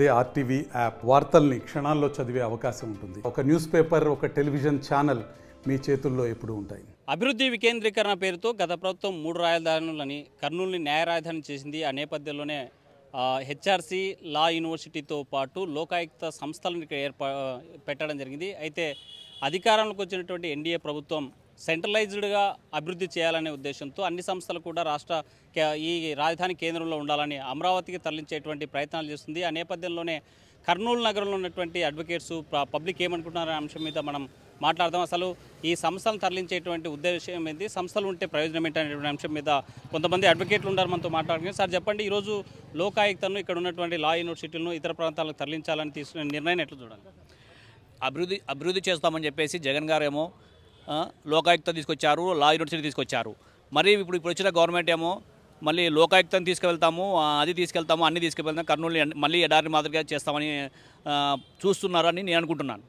అదే RTV app వార్తల్ని క్షణాల్లో చదివే అవకాశం ఉంటుంది. ఒక న్యూస్ పేపర్, ఒక టెలివిజన్ ఛానల్ మీ చేతుల్లో ఎప్పుడూ ఉంటాయి. అభివృద్ధి వికేంద్రీకరణ పేరుతో గత ప్రభుత్వం 3 రాజధానులని కర్నూలుని న్యాయ రాజధాని చేసింది. ఆ నేపథ్యంలోనే హెచ్ఆర్సీ లా యూనివర్సిటీతో పాటు లోకాయుక్త సంస్థలను పెట్టడం జరిగింది. అయితే అధికారంలోకి వచ్చినటువంటి ఎన్డీఏ ప్రభుత్వం సెంట్రలైజ్డ్గా అభివృద్ధి చేయాలనే ఉద్దేశంతో అన్ని సంస్థలు కూడా ఈ రాజధాని కేంద్రంలో ఉండాలని అమరావతికి తరలించేటువంటి ప్రయత్నాలు చేస్తుంది. ఆ నేపథ్యంలోనే కర్నూలు నగరంలో ఉన్నటువంటి అడ్వకేట్స్ పబ్లిక్ ఏమనుకుంటున్నారనే అంశం మీద మనం మాట్లాడదాం. అసలు ఈ సంస్థలను తరలించేటువంటి ఉద్దేశం ఏంటి, సంస్థలు ఉంటే ప్రయోజనం ఏంటనేటువంటి అంశం మీద కొంతమంది అడ్వకేట్లు ఉన్నారు మనతో మాట్లాడుకుని. సార్ చెప్పండి, ఈరోజు లోకాయుక్తను ఇక్కడ ఉన్నటువంటి లా యూనివర్సిటీలను ఇతర ప్రాంతాలకు తరలించాలని తీసుకున్న నిర్ణయం ఎట్లా చూడాలి? అభివృద్ధి చేస్తామని చెప్పేసి జగన్ గారేమో లోకాయుక్త తీసుకొచ్చారు, లా యూనివర్సిటీ తీసుకొచ్చారు. మరి ఇప్పుడు వచ్చిన గవర్నమెంట్ ఏమో మళ్ళీ లోకాయుక్తను తీసుకువెళ్తాము, అది తీసుకెళ్తాము, అన్నీ తీసుకువెళ్తాము, కర్నూలు మళ్ళీ ఎడారి మాదిరిగా చేస్తామని చూస్తున్నారని నేను అనుకుంటున్నాను.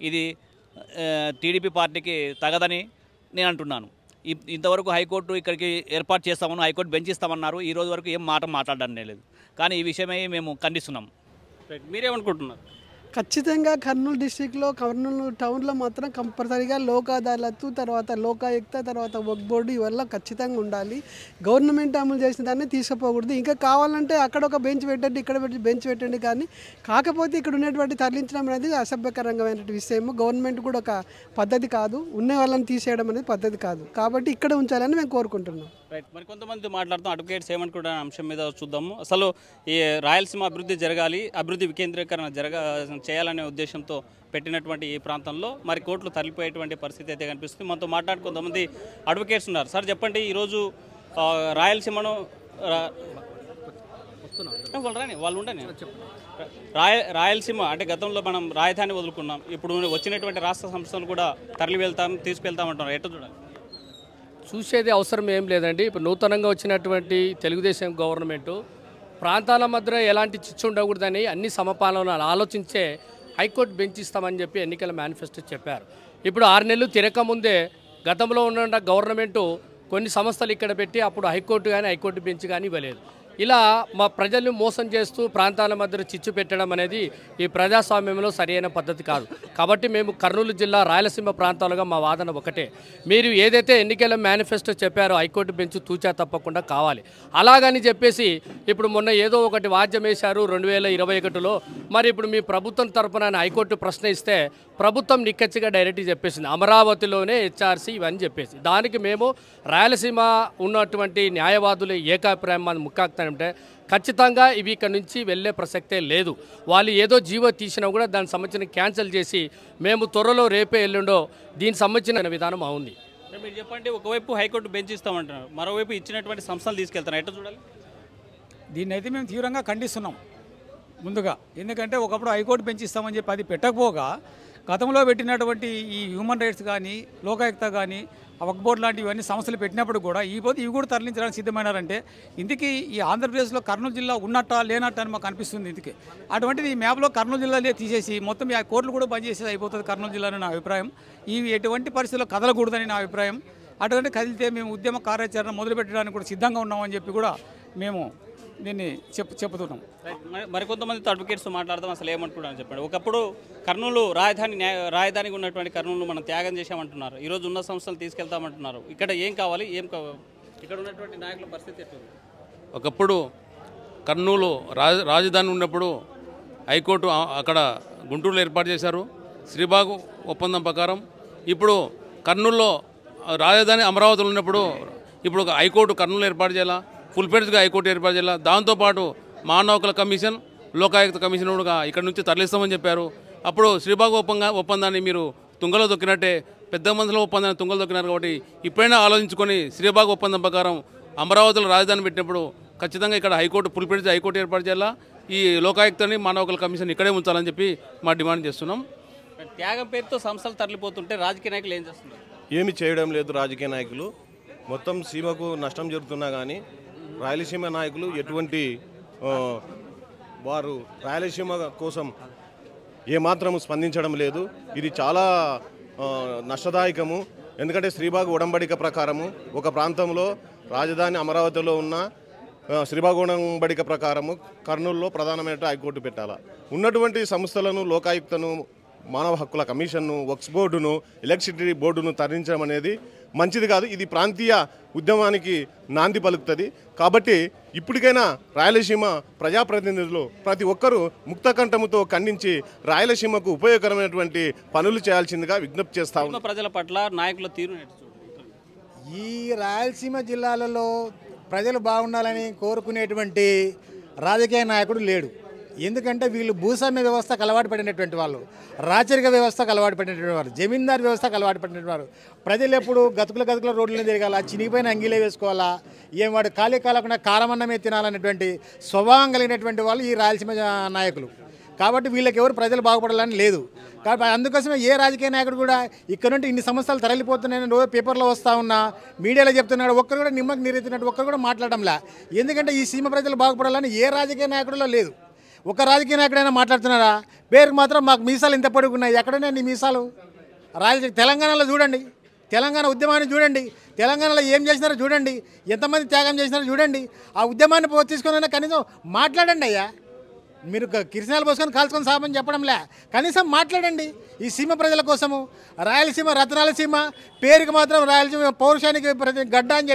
ఇది టీడీపీ పార్టీకి తగదని నేను అంటున్నాను. ఇంతవరకు హైకోర్టు ఇక్కడికి ఏర్పాటు చేస్తామని హైకోర్టు బెంచ్ ఇస్తామన్నారు. ఈ రోజు వరకు ఏం మాట మాట్లాడడం లేదు. కానీ ఈ విషయమై మేము ఖండిస్తున్నాం. మీరేమనుకుంటున్నారు? ఖచ్చితంగా కర్నూలు డిస్టిక్లో, కర్నూలు టౌన్లో మాత్రం కంపల్సరీగా లోక్ అదాలత్, తర్వాత లోకాయుక్త, తర్వాత వక్ఫ్ బోర్డు ఇవల్ల ఖచ్చితంగా ఉండాలి. గవర్నమెంట్ అమలు చేసిన దాన్ని తీసుకుపోకూడదు. ఇంకా కావాలంటే అక్కడ ఒక బెంచ్ పెట్టండి, ఇక్కడ బెంచ్ పెట్టండి. కానీ కాకపోతే ఇక్కడ ఉన్నటువంటి తరలించడం అనేది అసభ్యకరంగా విషయం. గవర్నమెంట్ కూడా ఒక పద్ధతి కాదు, ఉన్న వాళ్ళని తీసేయడం అనేది పద్ధతి కాదు. కాబట్టి ఇక్కడ ఉంచాలని మేము కోరుకుంటున్నాం. రైట్. మరి కొంతమంది మాట్లాడుతాం, అడ్వకేట్స్ ఏమనుకుంటున్న అంశం మీద చూద్దాము. అసలు ఈ రాయలసీమ అభివృద్ధి జరగాలి, అభివృద్ధి వికేంద్రీకరణ చేయాలనే ఉద్దేశంతో పెట్టినటువంటి ఈ ప్రాంతంలో మరి కోర్టులు తరలిపోయేటువంటి పరిస్థితి అయితే కనిపిస్తుంది. మనతో మాట్లాడు కొంతమంది అడ్వకేట్స్ ఉన్నారు. సార్ చెప్పండి, ఈరోజు రాయలసీమను వాళ్ళు ఉండని రాయలసీమ అంటే గతంలో మనం రాజధాని వదులుకున్నాం, ఇప్పుడు వచ్చినటువంటి రాష్ట్ర సంస్థలు కూడా తీసుకెళ్తామంటున్నారు. ఎట్లా చూడాలి? చూసేది అవసరం ఏం లేదండి. ఇప్పుడు నూతనంగా వచ్చినటువంటి తెలుగుదేశం గవర్నమెంటు ప్రాంతాల మధ్య ఎలాంటి చిచ్చు ఉండకూడదని అన్ని సమపాలనలు ఆలోచించే హైకోర్టు బెంచ్ ఇస్తామని చెప్పి ఎన్నికల మేనిఫెస్టో చెప్పారు. ఇప్పుడు 6 నెలలు తిరగకముందే గతంలో ఉన్న గవర్నమెంటు కొన్ని సంస్థలు ఇక్కడ పెట్టి అప్పుడు హైకోర్టు కానీ హైకోర్టు బెంచ్ కానీ ఇవ్వలేదు. ఇలా మా ప్రజల్ని మోసం చేస్తూ ప్రాంతాల మధ్య చిచ్చు పెట్టడం అనేది ఈ ప్రజాస్వామ్యంలో సరైన పద్ధతి కాదు. కాబట్టి మేము కర్నూలు జిల్లా రాయలసీమ ప్రాంతాలుగా మా వాదన ఒకటే, మీరు ఏదైతే ఎన్నికల మేనిఫెస్టో చెప్పారో హైకోర్టు బెంచ్ తూచా తప్పకుండా కావాలి. అలాగని చెప్పేసి ఇప్పుడు మొన్న ఏదో ఒకటి వాద్యం వేశారు 2021లో. మరి ఇప్పుడు మీ ప్రభుత్వం తరపున హైకోర్టు ప్రశ్న ఇస్తే ప్రభుత్వం నిక్కచ్చిగా డైరెక్ట్గా చెప్పేసింది అమరావతిలోనే హెచ్ఆర్సీ ఇవన్నీ చెప్పేసి. దానికి మేము రాయలసీమ ఉన్నటువంటి న్యాయవాదుల ఏకాభిప్రాయం మన ముఖ్య అంటే ఖచ్చితంగా ఇవి ఇక్కడ నుంచి వెళ్ళే ప్రసక్తే లేదు. వాళ్ళు ఏదో జీవో తీసినా కూడా దానికి సంబంధించిన క్యాన్సిల్ చేసి మేము త్వరలో రేపే ఎల్లుండో దీనికి సంబంధించిన విధానం అవుంది. మీరు చెప్పండి, ఒకవైపు హైకోర్టు బెంచ్ ఇస్తామంటున్నారు, మరోవైపు ఇచ్చినటువంటి సంస్థలు తీసుకెళ్తారు, ఎట్లా చూడాలి? దీన్ని అయితే మేము తీవ్రంగా ఖండిస్తున్నాం ముందుగా. ఎందుకంటే ఒకప్పుడు హైకోర్టు బెంచ్ ఇస్తామని చెప్పి అది పెట్టకపోగా గతంలో పెట్టినటువంటి ఈ హ్యూమన్ రైట్స్ కానీ, లోకాయుక్త కానీ, వక్ఫ్ బోర్డు లాంటి ఇవన్నీ సంస్థలు పెట్టినప్పుడు కూడా ఇవి కూడా తరలించడానికి సిద్ధమైనారంటే ఇందుకే ఈ ఆంధ్రప్రదేశ్లో కర్నూలు జిల్లా ఉన్నట్టా లేనట్టు అని మాకు అనిపిస్తుంది. ఇందుకే అటువంటిది ఈ మ్యాప్లో కర్నూలు జిల్లాలే తీసేసి మొత్తం ఆ కోర్టులు కూడా బంద్ చేసేది అయిపోతుంది కర్నూలు జిల్లాలో నా అభిప్రాయం. ఇవి ఎటువంటి పరిస్థితుల్లో కదలకూడదని నా అభిప్రాయం. అటువంటి కదిలితే మేము ఉద్యమ కార్యాచరణ మొదలుపెట్టడానికి కూడా సిద్ధంగా ఉన్నామని చెప్పి కూడా మేము దీన్ని చెప్తున్నాం. మరికొంతమంది అడ్వకేట్స్ మాట్లాడదాం, అసలు ఏమంటున్నారని చెప్పండి. ఒకప్పుడు కర్నూలు రాజధానికి ఉన్నటువంటి కర్నూలు మనం త్యాగం చేశామంటున్నారు, ఈరోజు ఉన్న సంస్థలు తీసుకెళ్తామంటున్నారు. ఇక్కడ ఏం కావాలి, ఇక్కడ ఉన్నటువంటి నాయకుల పరిస్థితి ఎట్లుంది? ఒకప్పుడు కర్నూలు రాజధాని ఉన్నప్పుడు హైకోర్టు అక్కడ గుంటూరులో ఏర్పాటు చేశారు శ్రీబాగు ఒప్పందం ప్రకారం. ఇప్పుడు కర్నూలులో రాజధాని అమరావతిలో ఉన్నప్పుడు ఇప్పుడు హైకోర్టు కర్నూలు ఏర్పాటు చేయాలా, ఫుల్ ఫ్లెడ్జ్గా హైకోర్టు ఏర్పాటు చేయాలి. దాంతోపాటు మానవ హక్కుల కమిషన్, లోకాయుక్త కమిషన్ కూడా ఇక్కడ నుంచి తరలిస్తామని చెప్పారు. అప్పుడు శ్రీబాగు ఒప్పందాన్ని మీరు తుంగలో దొక్కినట్టే పెద్ద మనసులో ఒప్పందాన్ని తుంగలో దొక్కినారు. కాబట్టి ఇప్పుడైనా ఆలోచించుకొని శ్రీబాగు ఒప్పందం ప్రకారం అమరావతిలో రాజధాని పెట్టినప్పుడు ఖచ్చితంగా ఇక్కడ హైకోర్టు ఫుల్ ఫ్లెడ్జ్ హైకోర్టు ఏర్పాటు చేయాలా, ఈ లోకాయుక్తని మానవ హక్కుల కమిషన్ ఇక్కడే ఉంచాలని చెప్పి మా డిమాండ్ చేస్తున్నాం. త్యాగం పేరుతో సంస్థలు తరలిపోతుంటే రాజకీయ నాయకులు ఏం చేస్తున్నారు? ఏమి చేయడం లేదు. రాజకీయ నాయకులు మొత్తం సీమకు నష్టం జరుగుతున్నా కానీ రాయలసీమ నాయకులు ఎటువంటి వారు రాయలసీమ కోసం ఏమాత్రము స్పందించడం లేదు. ఇది చాలా నష్టదాయకము. ఎందుకంటే శ్రీబాగు ఉడంబడిక ప్రకారము ఒక ప్రాంతంలో రాజధాని అమరావతిలో ఉన్న శ్రీబాగోడంబడిక ప్రకారము కర్నూలులో ప్రధానమైన హైకోర్టు పెట్టాలా. ఉన్నటువంటి సంస్థలను లోకాయుక్తను, మానవ హక్కుల కమిషన్ను, వక్స్ బోర్డును, ఎలక్ట్రిసిటీ బోర్డును తరలించడం అనేది మంచిది కాదు. ఇది ప్రాంతీయ ఉద్యమానికి నాంది పలుకుతుంది. కాబట్టి ఇప్పటికైనా రాయలసీమ ప్రజాప్రతినిధులు ప్రతి ఒక్కరూ ముక్తకంఠముతో ఖండించి రాయలసీమకు ఉపయోగకరమైనటువంటి పనులు చేయాల్సిందిగా విజ్ఞప్తి చేస్తా ఉన్నాం. ప్రజల పట్ల నాయకుల తీరు ఈ రాయలసీమ జిల్లాలలో ప్రజలు బాగుండాలని కోరుకునేటువంటి రాజకీయ నాయకుడు లేడు. ఎందుకంటే వీళ్ళు భూస్వామ్య వ్యవస్థకు అలవాటు పడినటువంటి వాళ్ళు, రాచరిక వ్యవస్థకు అలవాటు పడినటువంటి వారు, జమీందారు వ్యవస్థకు అలవాటు పడినటువంటి వారు. ప్రజలు ఎప్పుడు గతుకుల రోడ్లను తిరగాల, చినిగిపోయిన అంగీలే వేసుకోవాలా, ఏం వాడు ఖాళీ కాలకుండా కారమన్నమే తినాలనేటువంటి స్వభావం కలిగినటువంటి వాళ్ళు ఈ రాయలసీమ నాయకులు. కాబట్టి వీళ్ళకి ఎవరు ప్రజలు బాగుపడాలని లేదు. కాబట్టి అందుకోసమే ఏ రాజకీయ నాయకుడు కూడా ఇక్కడ నుండి ఇన్ని సంవత్సరాలు తరలిపోతున్నాయని రోజు పేపర్లో వస్తూ ఉన్నా, మీడియాలో చెప్తున్నాడు, ఒక్కరు కూడా నిమ్మకు నీరెత్తినట్టు ఒక్కరు కూడా మాట్లాడడంలే. ఎందుకంటే ఈ సీమ ప్రజలు బాగుపడాలని ఏ రాజకీయ నాయకుడిలో లేదు. ఒక రాజకీయ నాయకుడైనా మాట్లాడుతున్నారా? పేరుకు మాత్రం మాకు మీసాలు ఇంత పొడుగున్నాయి. ఎక్కడనే నీ మీసాలు? తెలంగాణలో చూడండి, తెలంగాణ ఉద్యమాన్ని చూడండి, తెలంగాణలో ఏం చేసినారో చూడండి, ఎంతమంది త్యాగం చేసినారో చూడండి. ఆ ఉద్యమాన్ని తీసుకున్నా కనీసం మాట్లాడండి అయ్యా. మీరు కిరసనాలు పోసుకొని కాల్చుకొని సామని చెప్పడంలే, కనీసం మాట్లాడండి ఈ సీమ ప్రజల కోసము. రాయలసీమ రత్నాలసీమ పేరుకి మాత్రం రాయలసీమ పౌరుషానికి గడ్డ అని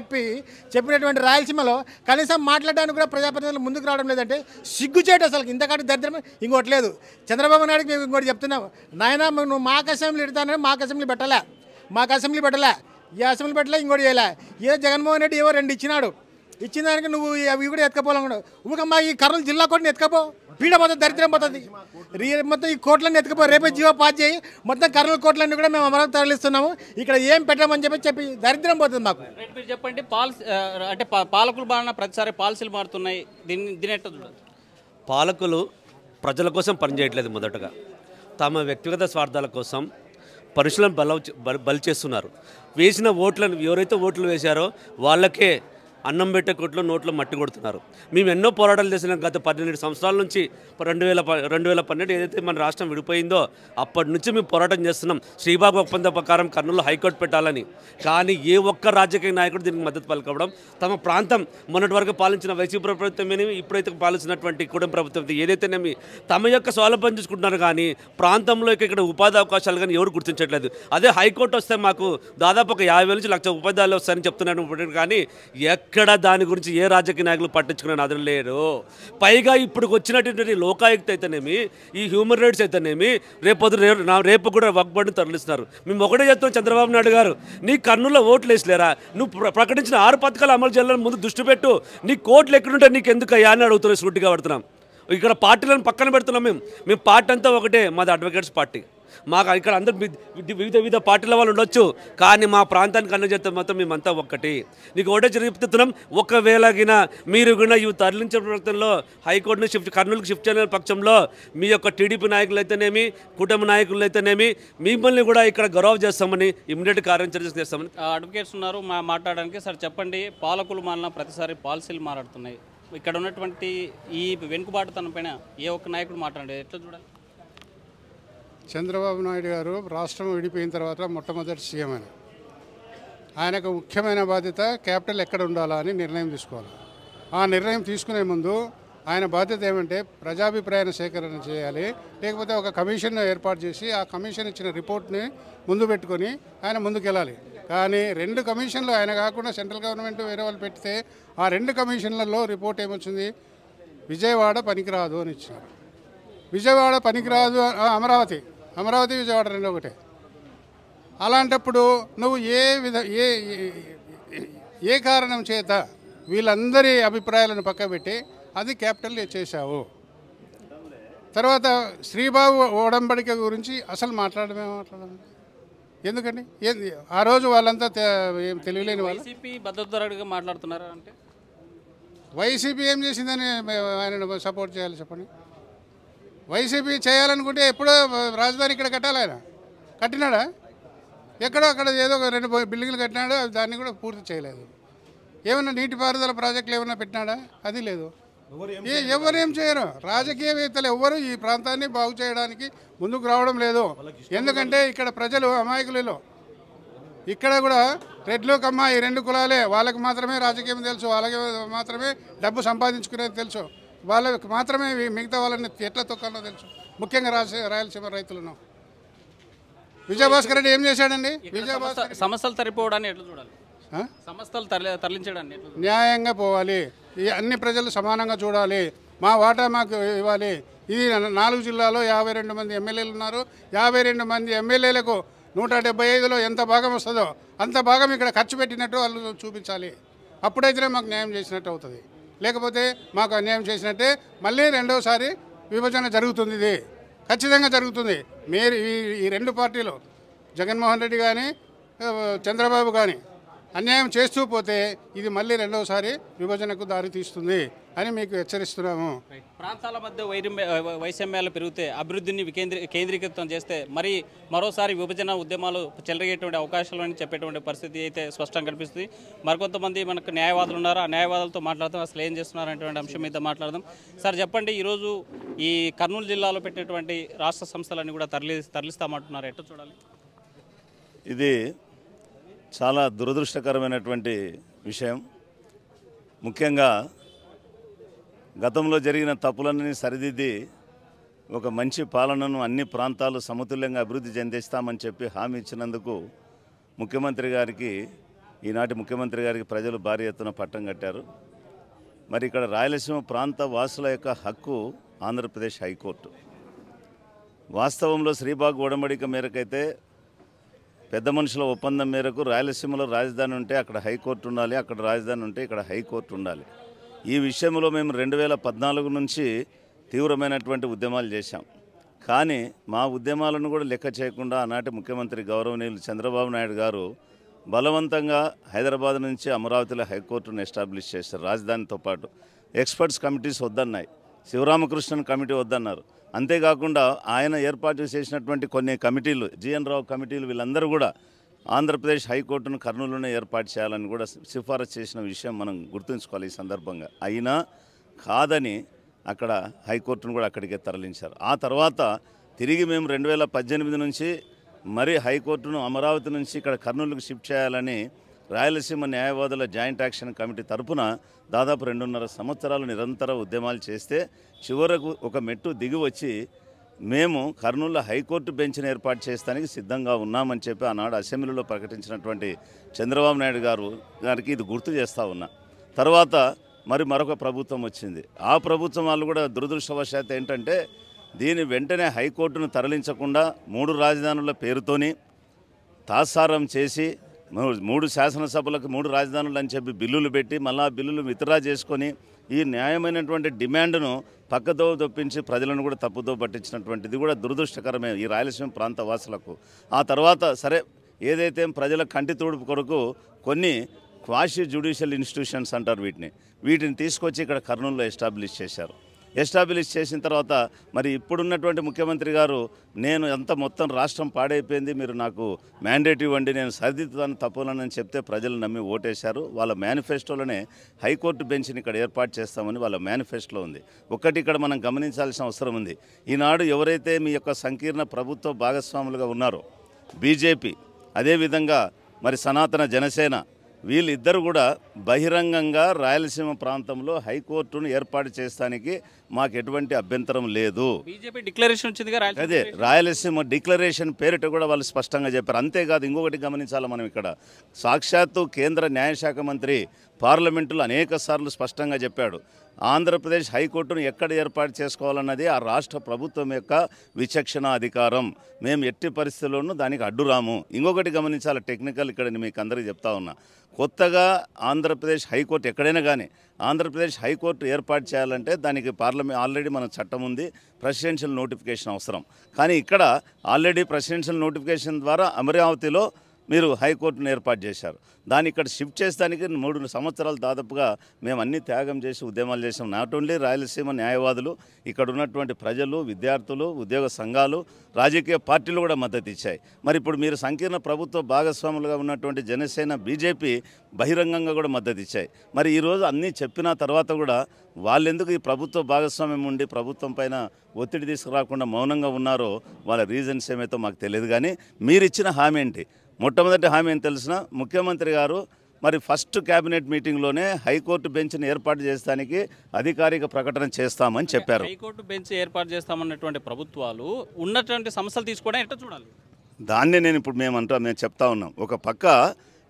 చెప్పినటువంటి రాయలసీమలో కనీసం మాట్లాడడానికి కూడా ప్రజాప్రతినిధులు ముందుకు రావడం లేదంటే సిగ్గుచేటు. అసలు ఇంతకంటే దరిద్రం ఇంకోటి లేదు. చంద్రబాబు నాయుడుకి మేము ఇంకోటి చెప్తున్నాం, నాయన నువ్వు మాకు అసెంబ్లీ పెడతానని మాకు అసెంబ్లీ పెట్టలే, ఈ అసెంబ్లీ పెట్టలే, ఇంకోటి చేయలే. ఏదో జగన్మోహన్ రెడ్డి ఏవో 2 ఇచ్చినాడు, ఇచ్చిన దానికి నువ్వు అవి కూడా ఎత్తుకపోవాలన్నాడు. ఊకమ్మా ఈ కర్నూలు జిల్లా కోటని ఎత్తుకపో, పీడ పోతుంది, దరిద్రం పోతుంది. మొత్తం ఈ కోట్లన్నీ ఎత్తుకపో, రేపే జీవో పాస్ చేయి, మొత్తం కర్నూలు కోట్లన్నీ కూడా మేము అమరావతి తరలిస్తున్నాము, ఇక్కడ ఏం పెట్టామని చెప్పి దరిద్రం పోతుంది మాకు. మీరు చెప్పండి, అంటే పాలకులు బాగా ప్రతిసారి పాలసీలు మారుతున్నాయి, దీని ఎట్లా చూడాలి? పాలకులు ప్రజల కోసం పనిచేయట్లేదు. మొదటగా తమ వ్యక్తిగత స్వార్థాల కోసం పరుషులను బలి చేస్తున్నారు. వేసిన ఓట్లను ఎవరైతే ఓట్లు వేశారో వాళ్ళకే అన్నం పెట్టే కొట్లో నోట్లో మట్టి కొడుతున్నారు. మేము ఎన్నో పోరాటాలు చేసినాం. గత 12 సంవత్సరాల నుంచి 2012 ఏదైతే మన రాష్ట్రం విడిపోయిందో అప్పటి నుంచి మేము పోరాటం చేస్తున్నాం. శ్రీబాగు ఒప్పందం ప్రకారం కర్నూలు హైకోర్టు పెట్టాలని. కానీ ఏ ఒక్క రాజకీయ నాయకుడు దీనికి మద్దతు పలకడం, తమ ప్రాంతం మొన్నటి వరకు పాలించిన వైసీపీ ప్రభుత్వమేమి, ఇప్పుడైతే పాలించినటువంటి కూటమి ప్రభుత్వం ఏదైతేనేమి తమ యొక్క సౌలభ్యం చూసుకుంటున్నారు. కానీ ప్రాంతంలో ఇక్కడ ఉపాధి అవకాశాలు కానీ ఎవరు గుర్తించట్లేదు. అదే హైకోర్టు వస్తే మాకు దాదాపు ఒక 50,000 నుంచి 1,00,000 ఉపాధ్యాయులు వస్తారని చెప్తున్నాను. కానీ ఎక్కడ దాని గురించి ఏ రాజకీయ నాయకులు పట్టించుకునే నాదులు లేరు. పైగా ఇప్పుడు వచ్చినటువంటి లోకాయుక్త అయితేనేమి, ఈ హ్యూమన్ రైట్స్ అయితేనేమి రేపు కూడా వక్ఫ్ బోర్డుని తరలిస్తున్నారు. మేము ఒకటే చెప్తున్నాం, చంద్రబాబు నాయుడు గారు నీ కర్నూలులో ఓట్లు వేసలేరా? నువ్వు ప్రకటించిన 6 పథకాలు అమలు చేయాలని ముందు దృష్టి పెట్టు. నీ కోట్లు ఎక్కడుంటే నీకు ఎందుకు అయ్యా అని అడుగుతున్నాం, సూటిగా పడుతున్నాం. ఇక్కడ పార్టీలను పక్కన పెడుతున్నాం. మేము పార్టీ అంతా ఒకటే, మాది అడ్వకేట్స్ పార్టీ. మాకు ఇక్కడ అందరూ వివిధ పార్టీల వాళ్ళు ఉండొచ్చు, కానీ మా ప్రాంతానికి అన్న చేస్తే మొత్తం మేమంతా ఒక్కటి. నీకు ఒకటే చెప్తున్నాం, ఒకవేళ మీరు ఈ తరలించే ప్రయత్నంలో హైకోర్టును కర్నూలుకి షిఫ్ట్ చేయని పక్షంలో మీ యొక్క టీడీపీ నాయకులు అయితేనేమి, కూటమి నాయకులు అయితేనేమి మిమ్మల్ని కూడా ఇక్కడ గౌరవ చేస్తామని, ఇమ్మీడియట్ కార్యాచరణ చేస్తామని. అడ్వకేట్స్ ఉన్నారు మాట్లాడడానికి. సార్ చెప్పండి, పాలకులు మారిన ప్రతిసారి పాలసీలు మాట్లాడుతున్నాయి. ఇక్కడ ఉన్నటువంటి ఈ వెనుకబాటుతనం పైన ఏ ఒక్క నాయకుడు మాట్లాడే ఎట్లా చూడాలి? చంద్రబాబు నాయుడు గారు రాష్ట్రం విడిపోయిన తర్వాత మొట్టమొదటి సీఎం అని, ఆయనకు ముఖ్యమైన బాధ్యత క్యాపిటల్ ఎక్కడ ఉండాలా అని నిర్ణయం తీసుకోవాలి. ఆ నిర్ణయం తీసుకునే ముందు ఆయన బాధ్యత ఏమంటే ప్రజాభిప్రాయాన్ని సేకరణ చేయాలి, లేకపోతే ఒక కమిషన్ ఏర్పాటు చేసి ఆ కమిషన్ ఇచ్చిన రిపోర్ట్ని ముందు పెట్టుకొని ఆయన ముందుకెళ్ళాలి. కానీ 2 కమిషన్లు ఆయన కాకుండా సెంట్రల్ గవర్నమెంట్ వేరే వాళ్ళు పెడితే ఆ 2 కమిషన్లలో రిపోర్ట్ ఏమొచ్చింది? విజయవాడ పనికిరాదు అని ఇచ్చినారు. విజయవాడ పనికిరాదు, అమరావతి విజయవాడ 2 ఒకటే. అలాంటప్పుడు నువ్వు ఏ కారణం చేత వీళ్ళందరి అభిప్రాయాలను పక్కబెట్టి అది క్యాపిటల్ చేశావు? తర్వాత శ్రీబాగు ఒడంబడిక గురించి అసలు మాట్లాడమే. ఎందుకండి? ఆ రోజు వాళ్ళంతా ఏం తెలియలేని వాళ్ళు వైసీపీ భద్రతగా మాట్లాడుతున్నారు అంటే వైసీపీ ఏం చేసిందని ఆయన సపోర్ట్ చేయాలి చెప్పండి. వైసీపీ చేయాలనుకుంటే ఎప్పుడో రాజధాని ఇక్కడ కట్టాలి. ఆయన కట్టినాడా? ఎక్కడో అక్కడ ఏదో 2 బిల్డింగ్లు కట్టినాడు, దాన్ని కూడా పూర్తి చేయలేదు. ఏమన్నా నీటిపారుదల ప్రాజెక్టులు ఏమన్నా పెట్టినాడా? అది లేదు. ఎవరేం చేయరు. రాజకీయవేత్తలు ఎవ్వరు ఈ ప్రాంతాన్ని బాగు చేయడానికి ముందుకు రావడం లేదు. ఎందుకంటే ఇక్కడ ప్రజలు అమాయకులలో. ఇక్కడ కూడా రెడ్లు కమ్మ ఈ 2 కులాలే, వాళ్ళకి మాత్రమే రాజకీయం తెలుసు, వాళ్ళకి మాత్రమే డబ్బు సంపాదించుకునేది తెలుసు, వాళ్ళకి మాత్రమే మిగతా వాళ్ళని ఎట్లా తొక్కాలో తెలుసు. ముఖ్యంగా రాయలసీమ రైతులను. విజయభాస్కర్ రెడ్డి ఏం చేశాడండి? విజయభాస్కర్ సమస్యలు తరిపోవడాన్ని ఎట్లా చూడాలి? సమస్యలు తరలించడాన్ని ఎట్లా చూడాలి? న్యాయంగా పోవాలి, ఈ అన్ని ప్రజలు సమానంగా చూడాలి, మా వాటా మాకు ఇవ్వాలి. ఇది 4 జిల్లాలో 52 మంది ఎమ్మెల్యేలు ఉన్నారు. 52 మంది ఎమ్మెల్యేలకు 175లో ఎంత భాగం వస్తుందో అంత భాగం ఇక్కడ ఖర్చు పెట్టినట్టు వాళ్ళు చూపించాలి. అప్పుడైతేనే మాకు న్యాయం చేసినట్టు అవుతుంది. లేకపోతే మాకు అన్యాయం చేసినట్టే మళ్ళీ రెండోసారి విభజన జరుగుతుంది. ఇది ఖచ్చితంగా జరుగుతుంది. మీరు ఈ 2 పార్టీలు జగన్మోహన్ రెడ్డి కానీ చంద్రబాబు కానీ అన్యాయం చేస్తూ పోతే ఇది మళ్ళీ రెండోసారి విభజనకు దారి తీస్తుంది అని మీకు హెచ్చరిస్తున్నాము. ప్రాంతాల మధ్య వైషమ్యాలు పెరిగితే అభివృద్ధిని కేంద్రీకృతం చేస్తే మరి మరోసారి విభజన ఉద్యమాలు చెలరేగేటువంటి అవకాశాలు అని చెప్పేటువంటి పరిస్థితి అయితే స్పష్టంగా కనిపిస్తుంది. మరికొంతమంది మనకు న్యాయవాదులు ఉన్నారు, ఆ న్యాయవాదులతో మాట్లాడదాం, అసలు ఏం చేస్తున్నారు అనేటువంటి అంశం మీద మాట్లాడదాం. సార్ చెప్పండి, ఈరోజు ఈ కర్నూలు జిల్లాలో పెట్టినటువంటి రాష్ట్ర సంస్థలన్నీ కూడా తరలిస్తామంటున్నారు, ఎట్లా చూడాలి? ఇది చాలా దురదృష్టకరమైనటువంటి విషయం. ముఖ్యంగా గతంలో జరిగిన తప్పులన్నీ సరిదిద్ది ఒక మంచి పాలనను అన్ని ప్రాంతాలు సమతుల్యంగా అభివృద్ధి చెందిస్తామని చెప్పి హామీ ఇచ్చినందుకు ఈనాటి ముఖ్యమంత్రి గారికి ప్రజలు భారీ ఎత్తున పట్టం కట్టారు. మరి ఇక్కడ రాయలసీమ ప్రాంత వాసుల యొక్క హక్కు ఆంధ్రప్రదేశ్ హైకోర్టు. వాస్తవంలో శ్రీబాగ్ ఒడంబడిక మేరకైతే పెద్ద మనుషుల ఒప్పందం మేరకు రాయలసీమలో రాజధాని ఉంటే అక్కడ హైకోర్టు ఉండాలి, అక్కడ రాజధాని ఉంటే ఇక్కడ హైకోర్టు ఉండాలి. ఈ విషయంలో మేము 2014 నుంచి తీవ్రమైనటువంటి ఉద్యమాలు చేశాం. కానీ మా ఉద్యమాలను కూడా లెక్క చేయకుండా ఆనాటి ముఖ్యమంత్రి గౌరవనీయులు చంద్రబాబు నాయుడు గారు బలవంతంగా హైదరాబాద్ నుంచి అమరావతిలో హైకోర్టును ఎస్టాబ్లిష్ చేశారు. రాజధానితో పాటు ఎక్స్పర్ట్స్ కమిటీస్ వద్దన్నాయి, శివరామకృష్ణన్ కమిటీ వద్దన్నారు. అంతేకాకుండా ఆయన ఏర్పాటు చేసినటువంటి కొన్ని కమిటీలు, జిఎన్ రావు కమిటీలు, వీళ్ళందరూ కూడా ఆంధ్రప్రదేశ్ హైకోర్టును కర్నూలులోనే ఏర్పాటు చేయాలని కూడా సిఫారసు చేసిన విషయం మనం గుర్తుంచుకోవాలి ఈ సందర్భంగా. అయినా కాదని అక్కడ హైకోర్టును కూడా అక్కడికే తరలించారు. ఆ తర్వాత తిరిగి మేము 2018 నుంచి మరి హైకోర్టును అమరావతి నుంచి ఇక్కడ కర్నూలుకు షిఫ్ట్ చేయాలని రాయలసీమ న్యాయవాదుల జాయింట్ యాక్షన్ కమిటీ తరపున దాదాపు 2.5 సంవత్సరాలు నిరంతర ఉద్యమాలు చేస్తే చివరకు ఒక మెట్టు దిగి వచ్చి మేము కర్నూలులో హైకోర్టు బెంచ్ను ఏర్పాటు చేయడానికి సిద్ధంగా ఉన్నామని చెప్పి ఆనాడు అసెంబ్లీలో ప్రకటించినటువంటి చంద్రబాబు నాయుడు గారికి ఇది గుర్తు చేస్తూ ఉన్నా. తర్వాత మరొక ప్రభుత్వం వచ్చింది. ఆ ప్రభుత్వం వాళ్ళు కూడా దురదృష్టవశాత్తు ఏంటంటే దీని వెంటనే హైకోర్టును తరలించకుండా 3 రాజధానుల పేరుతోని తాత్సారం చేసి 3 శాసనసభలకు 3 రాజధానులు అని చెప్పి బిల్లులు పెట్టి మళ్ళా బిల్లులు విత్డ్రా చేసుకొని ఈ న్యాయమైనటువంటి డిమాండ్ను పక్కదో దొప్పించి ప్రజలను కూడా తప్పుదో పట్టించినటువంటిది కూడా దురదృష్టకరమే ఈ రాయలసీమ ప్రాంత వాసులకు. ఆ తర్వాత సరే ఏదైతే ప్రజల కంటి తుడుపు కొరకు కొన్ని క్వాషీ జ్యుడిషియల్ ఇన్స్టిట్యూషన్స్ అంటారు, వీటిని తీసుకొచ్చి ఇక్కడ కర్నూలులో ఎస్టాబ్లిష్ చేశారు. ఎస్టాబ్లిష్ చేసిన తర్వాత మరి ఇప్పుడున్నటువంటి ముఖ్యమంత్రి గారు నేను ఎంత మొత్తం రాష్ట్రం పాడైపోయింది, మీరు నాకు మ్యాండేట్ ఇవ్వండి, నేను సరిదిద్దుతాను తప్పులని చెప్తే ప్రజలు నమ్మి ఓటేశారు. వాళ్ళ మేనిఫెస్టోలోనే హైకోర్టు బెంచ్ని ఇక్కడ ఏర్పాటు చేస్తామని వాళ్ళ మేనిఫెస్టోలో ఉంది. ఒక్కటి ఇక్కడ మనం గమనించాల్సిన అవసరం ఉంది. ఈనాడు ఎవరైతే మీ యొక్క సంకీర్ణ ప్రభుత్వ భాగస్వాములుగా ఉన్నారో బీజేపీ, అదేవిధంగా మరి సనాతన జనసేన, వీళ్ళిద్దరు కూడా బహిరంగంగా రాయలసీమ ప్రాంతంలో హైకోర్టును ఏర్పాటు చేయడానికి మాకు ఎటువంటి అభ్యంతరం లేదు. బీజేపీ డిక్లరేషన్ వచ్చిందిగా, అదే రాయలసీమ డిక్లరేషన్ పేరిట కూడా వాళ్ళు స్పష్టంగా చెప్పారు. అంతేకాదు ఇంకొకటి గమనించాలి మనం ఇక్కడ, సాక్షాత్తు కేంద్ర న్యాయశాఖ మంత్రి పార్లమెంటులో అనేక సార్లు స్పష్టంగా చెప్పాడు, ఆంధ్రప్రదేశ్ హైకోర్టును ఎక్కడ ఏర్పాటు చేసుకోవాలన్నది ఆ రాష్ట్ర ప్రభుత్వం యొక్క విచక్షణ అధికారం, మేము ఎట్టి పరిస్థితుల్లోనూ దానికి అడ్డురాము. ఇంకొకటి గమనించాలి, టెక్నికల్ ఇక్కడ మీకు అందరికీ చెప్తా ఉన్నా, కొత్తగా ఆంధ్రప్రదేశ్ హైకోర్టు ఎక్కడైనా కానీ ఆంధ్రప్రదేశ్ హైకోర్టు ఏర్పాటు చేయాలంటే దానికి ఆల్రెడీ మన చట్టం ఉంది, ప్రెసిడెన్షియల్ నోటిఫికేషన్ అవసరం. కానీ ఇక్కడ ఆల్రెడీ ప్రెసిడెన్షియల్ నోటిఫికేషన్ ద్వారా అమరావతిలో మీరు హైకోర్టును ఏర్పాటు చేశారు. దాన్ని ఇక్కడ షిఫ్ట్ చేసేదానికి 3 సంవత్సరాలు దాదాపుగా మేము అన్ని త్యాగం చేసి ఉద్యమాలు చేసాం. నాట్ ఓన్లీ రాయలసీమ న్యాయవాదులు, ఇక్కడ ఉన్నటువంటి ప్రజలు, విద్యార్థులు, ఉద్యోగ సంఘాలు, రాజకీయ పార్టీలు కూడా మద్దతు ఇచ్చాయి. మరి ఇప్పుడు మీరు సంకీర్ణ ప్రభుత్వ భాగస్వాములుగా ఉన్నటువంటి జనసేన, బీజేపీ బహిరంగంగా కూడా మద్దతు ఇచ్చాయి. మరి ఈరోజు అన్నీ చెప్పిన తర్వాత కూడా వాళ్ళెందుకు ఈ ప్రభుత్వ భాగస్వామ్యం ఉండి ప్రభుత్వం పైన ఒత్తిడి తీసుకురాకుండా మౌనంగా ఉన్నారో వాళ్ళ రీజన్స్ ఏమైతే మాకు తెలియదు. కానీ మీరు ఇచ్చిన హామీ ఏంటి, మొట్టమొదటి హామీ ఏం తెలిసిన ముఖ్యమంత్రి గారు మరి ఫస్ట్ క్యాబినెట్ మీటింగ్లోనే హైకోర్టు బెంచ్ని ఏర్పాటు చేస్తానికి అధికారిక ప్రకటన చేస్తామని చెప్పారు. హైకోర్టు బెంచ్ ఏర్పాటు చేస్తామన్నటువంటి ప్రభుత్వాలు ఉన్నటువంటి సమస్యలు తీసుకోవడం ఎట్లా చూడాలి? దాన్నే నేను ఇప్పుడు మేము చెప్తా ఉన్నాం. ఒక పక్క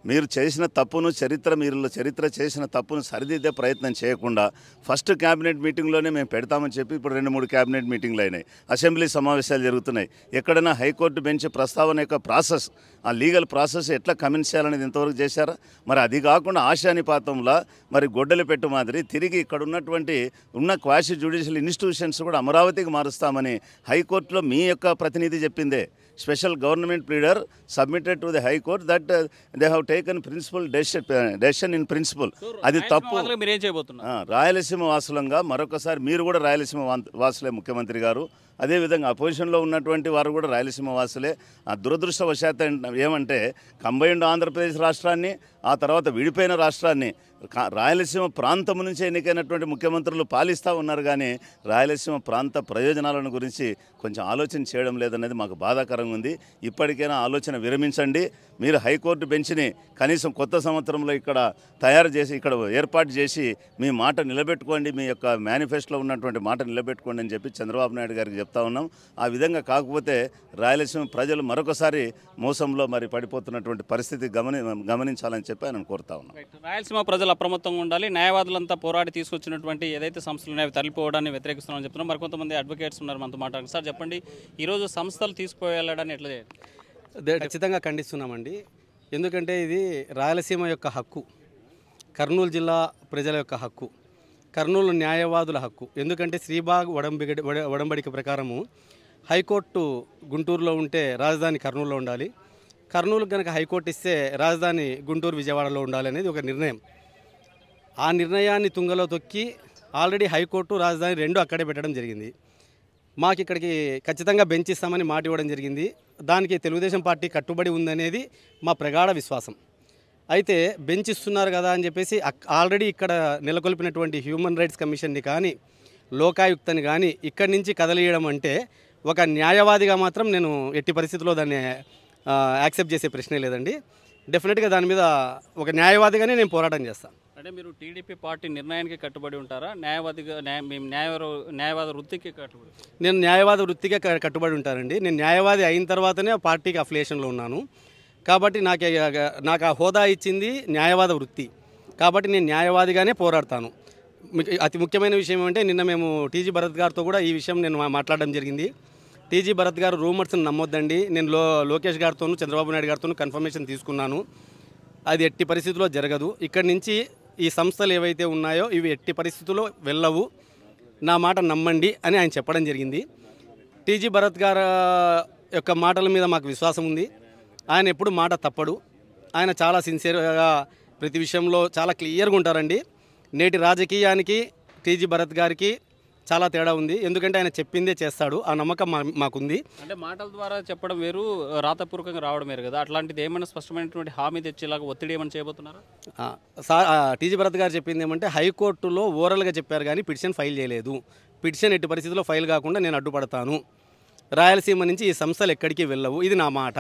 మీరు చేసిన తప్పును చరిత్ర చేసిన తప్పును సరిదిద్దే ప్రయత్నం చేయకుండా ఫస్ట్ క్యాబినెట్ మీటింగ్లోనే మేము పెడతామని చెప్పి ఇప్పుడు 2-3 క్యాబినెట్ మీటింగ్లు అయినాయి, అసెంబ్లీ సమావేశాలు జరుగుతున్నాయి. ఎక్కడైనా హైకోర్టు బెంచ్ ప్రస్తావన యొక్క ప్రాసెస్, ఆ లీగల్ ప్రాసెస్ ఎట్లా కమెంట్ చేయాలనేది ఇంతవరకు చేశారా? మరి అది కాకుండా ఆశానిపాతంలో మరి గొడ్డలి పెట్టు మాదిరి తిరిగి ఇక్కడ ఉన్న క్వాషి జ్యుడిషియల్ ఇన్స్టిట్యూషన్స్ కూడా అమరావతికి మారుస్తామని హైకోర్టులో మీ యొక్క ప్రతినిధి చెప్పిందే. Special government pleader submitted to the high court that they have taken principal decision in principal. అది తప్పు. రాయలసీమ వాసులంగా మరొకసారి మీరు కూడా రాయలసీమ వాసులే ముఖ్యమంత్రి గారు, అదేవిధంగా అపోజిషన్లో ఉన్నటువంటి వారు కూడా రాయలసీమ వాసులే. ఆ దురదృష్టవశాత్తు ఏమంటే కంబైన్డ్ ఆంధ్రప్రదేశ్ రాష్ట్రాన్ని, ఆ తర్వాత విడిపోయిన రాష్ట్రాన్ని రాయలసీమ ప్రాంతం నుంచి ఎన్నికైనటువంటి ముఖ్యమంత్రులు పాలిస్తూ ఉన్నారు, కానీ రాయలసీమ ప్రాంత ప్రయోజనాలను గురించి కొంచెం ఆలోచన చేయడం లేదనేది మాకు బాధాకరంగా ఉంది. ఇప్పటికైనా ఆలోచన విరమించండి. మీరు హైకోర్టు బెంచ్ని కనీసం కొత్త సంవత్సరంలో ఇక్కడ తయారు చేసి ఇక్కడ ఏర్పాటు చేసి మీ మాట నిలబెట్టుకోండి, మీ యొక్క మేనిఫెస్టోలో ఉన్నటువంటి మాట నిలబెట్టుకోండి అని చెప్పి చంద్రబాబు నాయుడు గారికి చెప్తా ఉన్నాం. ఆ విధంగా కాకపోతే రాయలసీమ ప్రజలు మరొకసారి మోసంలో మరి పడిపోతున్నటువంటి పరిస్థితి గమనించాలని చెప్పి ఆయన కోరుతా ఉన్నాం. రాయలసీమ ప్రజలు అప్రమత్తంగా ఉండాలి. న్యాయవాదులంతా పోరాడి తీసుకొచ్చినటువంటి ఏదైతే సంస్థలు ఉన్నాయో తరలిపోవడాన్ని వ్యతిరేకిస్తున్నామని చెప్తున్నాం. మరికొంతమంది అడ్వకేట్స్ ఉన్నారు మనతో మాట్లాడారు. సార్ చెప్పండి, ఈరోజు సంస్థలు తీసుకువెళ్ళడాన్ని ఎట్లా చేయాలి? ఖచ్చితంగా ఖండిస్తున్నామండి. ఎందుకంటే ఇది రాయలసీమ యొక్క హక్కు, కర్నూలు జిల్లా ప్రజల యొక్క హక్కు, కర్నూలు న్యాయవాదుల హక్కు. ఎందుకంటే శ్రీబాగ్ ఒడంబడిక ప్రకారము హైకోర్టు గుంటూరులో ఉంటే రాజధాని కర్నూలులో ఉండాలి, కర్నూలుకు కనుక హైకోర్టు ఇస్తే రాజధాని గుంటూరు విజయవాడలో ఉండాలి అనేది ఒక నిర్ణయం. ఆ నిర్ణయాన్ని తుంగలో తొక్కి ఆల్రెడీ హైకోర్టు రాజధాని 2 అక్కడే పెట్టడం జరిగింది. మాకు ఇక్కడికి ఖచ్చితంగా బెంచ్ ఇస్తామని మాట ఇవ్వడం జరిగింది. దానికి తెలుగుదేశం పార్టీ కట్టుబడి ఉందనేది మా ప్రగాఢ విశ్వాసం. అయితే బెంచ్ ఇస్తున్నారు కదా అని చెప్పేసి ఆల్రెడీ ఇక్కడ నెలకొల్పినటువంటి హ్యూమన్ రైట్స్ కమిషన్ని కానీ లోకాయుక్తని కానీ ఇక్కడి నుంచి కదలియడం అంటే ఒక న్యాయవాదిగా మాత్రం నేను ఎట్టి పరిస్థితుల్లో దాన్ని యాక్సెప్ట్ చేసే ప్రశ్నే లేదండి. డెఫినెట్గా దాని మీద ఒక న్యాయవాదిగానే నేను పోరాటం చేస్తాను. అంటే మీరు టీడీపీ పార్టీ నిర్ణయానికి కట్టుబడి ఉంటారా, న్యాయవాద వృత్తికి కట్టుబడి? నేను న్యాయవాద వృత్తిగా కట్టుబడి ఉంటానండి. నేను న్యాయవాది అయిన తర్వాతనే ఆ పార్టీకి అఫిలియేషన్లో ఉన్నాను. కాబట్టి నాకు ఆ హోదా ఇచ్చింది న్యాయవాద వృత్తి. కాబట్టి నేను న్యాయవాదిగానే పోరాడతాను. అతి ముఖ్యమైన విషయం ఏమంటే నిన్న మేము టీజీ భరత్ గారితో కూడా ఈ విషయం నేను మాట్లాడడం జరిగింది. టీజీ భరత్ గారు రూమర్స్ని నమ్మొద్దండి, నేను లోకేష్ గారితోనూ చంద్రబాబు నాయుడు గారితోనూ కన్ఫర్మేషన్ తీసుకున్నాను, అది ఎట్టి పరిస్థితుల్లో జరగదు, ఇక్కడి నుంచి ఈ సంస్థలు ఏవైతే ఉన్నాయో ఇవి ఎట్టి పరిస్థితుల్లో వెళ్ళవు, నా మాట నమ్మండి అని ఆయన చెప్పడం జరిగింది. టీజీ భరత్ గారు యొక్క మాటల మీద మాకు విశ్వాసం ఉంది. ఆయన ఎప్పుడు మాట తప్పడు, ఆయన చాలా సిన్సియర్గా ప్రతి విషయంలో చాలా క్లియర్గా ఉంటారండి. నేటి రాజకీయానికి టీజీ భరత్ గారికి చాలా తేడా ఉంది. ఎందుకంటే ఆయన చెప్పిందే చేస్తాడు, ఆ నమ్మకం మాకుంది. అంటే మాటల ద్వారా చెప్పడం వేరు, రాతపూర్వకంగా రావడం వేరు కదా. అట్లాంటిది ఏమైనా స్పష్టమైనటువంటి హామీ తెచ్చేలాగా ఒత్తిడి ఏమైనా చేయబోతున్నారా? టీజీ భరత్ గారు చెప్పింది ఏమంటే హైకోర్టులో ఓరల్గా చెప్పారు కానీ పిటిషన్ ఫైల్ చేయలేదు. పిటిషన్ ఎట్టి పరిస్థితుల్లో ఫైల్ కాకుండా నేను అడ్డుపడతాను, రాయలసీమ నుంచి ఈ సంస్థలు ఎక్కడికి వెళ్ళవు, ఇది నా మాట,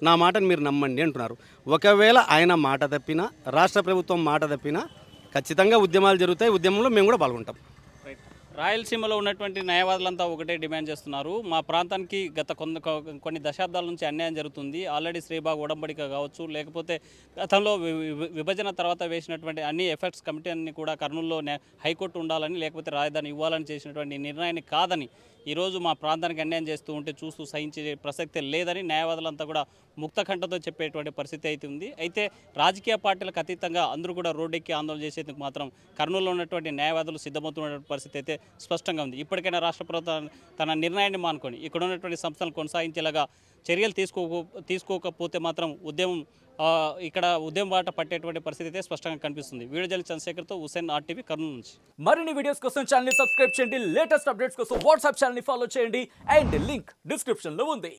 నా మాటను మీరు నమ్మండి అంటున్నారు. ఒకవేళ ఆయన మాట తప్పినా, రాష్ట్ర ప్రభుత్వం మాట తప్పినా ఖచ్చితంగా ఉద్యమాలు జరుగుతాయి, ఉద్యమంలో మేము కూడా పాల్గొంటాం. రాయలసీమలో ఉన్నటువంటి న్యాయవాదులంతా ఒకటే డిమాండ్ చేస్తున్నారు. మా ప్రాంతానికి గత కొన్ని దశాబ్దాల నుంచి అన్యాయం జరుగుతుంది. ఆల్రెడీ శ్రీబాగ్ ఒడంబడిక కావచ్చు, లేకపోతే గతంలో విభజన తర్వాత వేసినటువంటి అన్ని ఎఫెక్ట్స్ కమిటీ అన్ని కూడా కర్నూలులో హైకోర్టు ఉండాలని లేకపోతే రాజధాని ఇవ్వాలని చేసినటువంటి నిర్ణయాన్ని కాదని ఈరోజు మా ప్రాంతానికి అన్యాయం చేస్తూ ఉంటే చూస్తూ సహించే ప్రసక్తే లేదని న్యాయవాదులంతా కూడా ముక్త కంఠతో చెప్పేటువంటి పరిస్థితి అయితే ఉంది. అయితే రాజకీయ పార్టీలకు అతీతంగా అందరూ కూడా రోడ్డెక్కి ఆందోళన చేసేందుకు మాత్రం కర్నూలులో ఉన్నటువంటి న్యాయవాదులు సిద్ధమవుతున్నటువంటి పరిస్థితి అయితే స్పష్టంగా ఉంది. ఇప్పటికైనా రాష్ట్ర ప్రభుత్వం తన నిర్ణయాన్ని మానుకొని ఇక్కడ ఉన్నటువంటి సంస్థలను కొనసాగించేలాగా చర్యలు తీసుకోకపోతే మాత్రం ఇక్కడ ఉద్యమం బాట పట్టేటువంటి పరిస్థితి అయితే స్పష్టంగా కనిపిస్తుంది. వీడియో జర్నలిస్ట్ చంద్రశేఖర్తో హుసేన్, RTV, కర్నూలు నుంచి. మరిన్ని వీడియోస్ కోసం ఛానల్ ని సబ్స్క్రైబ్ చేయండి, లేటెస్ట్ అప్డేట్స్ కోసం వాట్సాప్ ఛానల్ ని ఫాలో చేయండి అండ్ లింక్ డిస్క్రిప్షన్ లో ఉంది.